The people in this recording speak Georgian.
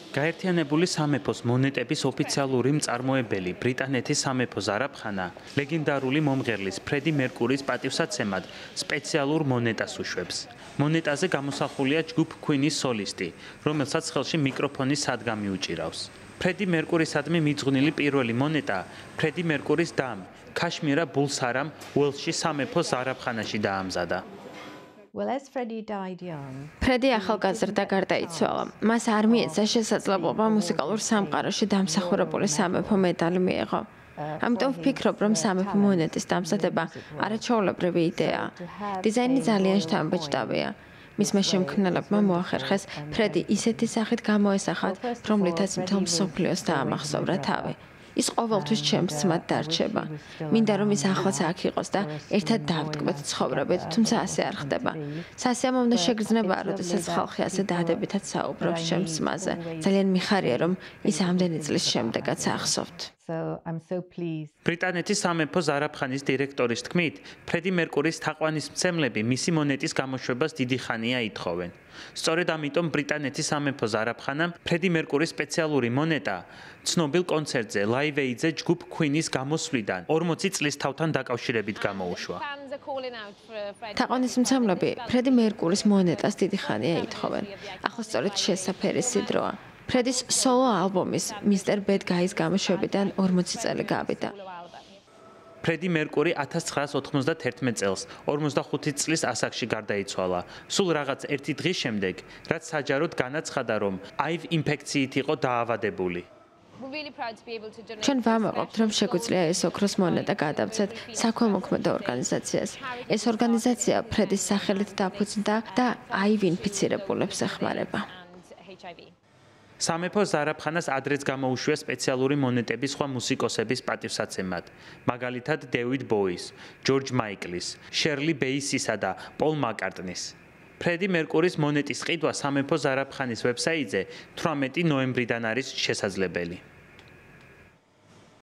გაერთიანებული სამეფოს მონეტების ოფიციალური მწარმოებელი ბრიტანეთის სამეფო ზარაფხანა ლეგენდარული მომღერლის ფრედი მერკურის პატივსაცემად სპეციალურ მონეტას უშვებს. მონეტაზე გამოსახულია ჯგუფ Queen-ის სოლისტი, რომელსაც ხელში მიკროფონის სადგამი უჭირავს. ფრედი მერკურისადმი მიძღვნილი პირველი მონეტა ფრედი მერკურის დამ ქაშმირა ბულსარამ უელსში სამეფო ზარაფხანაში დაამზადა. ფრედი ახალგაზრდა გარდაიცვალა. მას არ მიეცა შესაძლებლობა მუსიკალურ სამყაროში დამსახურებული სამეფო მედალი მიეღო. ამიტომ ვფიქრობ, რომ სამეფო მონეტის დამზადება არაჩვეულებრივი იდეაა. დიზაინი ძალიან შთამბეჭდავია. მისმა შემქმნელებმა მოახერხეს ფრედი ისეთი სახით გამოესახათ, რომლითაც მთელ მსოფლიოს დაამახსოვრა თავი. ის ყოველთვის ჩემს ძმად დარჩება. მინდა რომ ის ახლაც აქ იყოს და ერთად დავტკბეთ ცხოვრებით, თუმცა ასე არ ხდება. სასიამოვნო შეგრძნებაა, როდესაც ხალხი ასე დადებითად საუბრობს ჩემს ძმაზე. ძალიან მიხარია, რომ ის ამდენი წლის შემდეგაც ახსოვთ. ბრიტანეთის სამეფო ზარაფხანის დირექტორის თქმით, ფრედი მერკურის თაყვანისმცემლები მისი მონეტის გამოშვებას დიდი ხანია ითხოვენ. სწორედ ამიტომ ბრიტანეთის სამეფო ზარაფხანამ ფრედი მერკურის სპეციალური მონეტა ცნობილ კონცერტზე Live Aid-ზე ჯგუფ Queen-ის გამოსვლიდან 40 წლის თავთან დაკავშირებით გამოუშვა. თაყვანისმცემლები ფრედი მერკურის მონეტას დიდი ხანია ითხოვენ. ახლა სწორედ შესაფერისი დროა. ფრედის სოლო ალბომის Mr. Bad Guy-ის გამოშვებიდან 40 წელი გავიდა. ფრედი მერკური 1991 წელს 45 წლის ასაკში გარდაიცვალა. სულ რაღაც ერთი დღის შემდეგ, რაც საჯაროდ განაცხადა, რომ HIV ინფექციით იყო დაავადებული. ჩვენ ვამაყობთ, რომ შეგვიძლია ეს ოქროს მონეტა გადავცეთ საქველმოქმედო ორგანიზაციას. ეს ორგანიზაცია ფრედის სახელით დაფუძნდა და HIV ინფიცირებულებს ეხმარება. სამეფო ზარაფხანას ადრეც გამოუშვია სპეციალური მონეტები სხვა მუსიკოსების პატივსაცემად, მაგალითად დევიდ ბოუის, ჯორჯ მაიკლის, შერლი ბეისისა და პოლ მაკარტნის. ფრედი მერკურის მონეტის ყიდვა სამეფო ზარაფხანის ვებსაიტზე 18 ნოემბრიდან არის შესაძლებელი.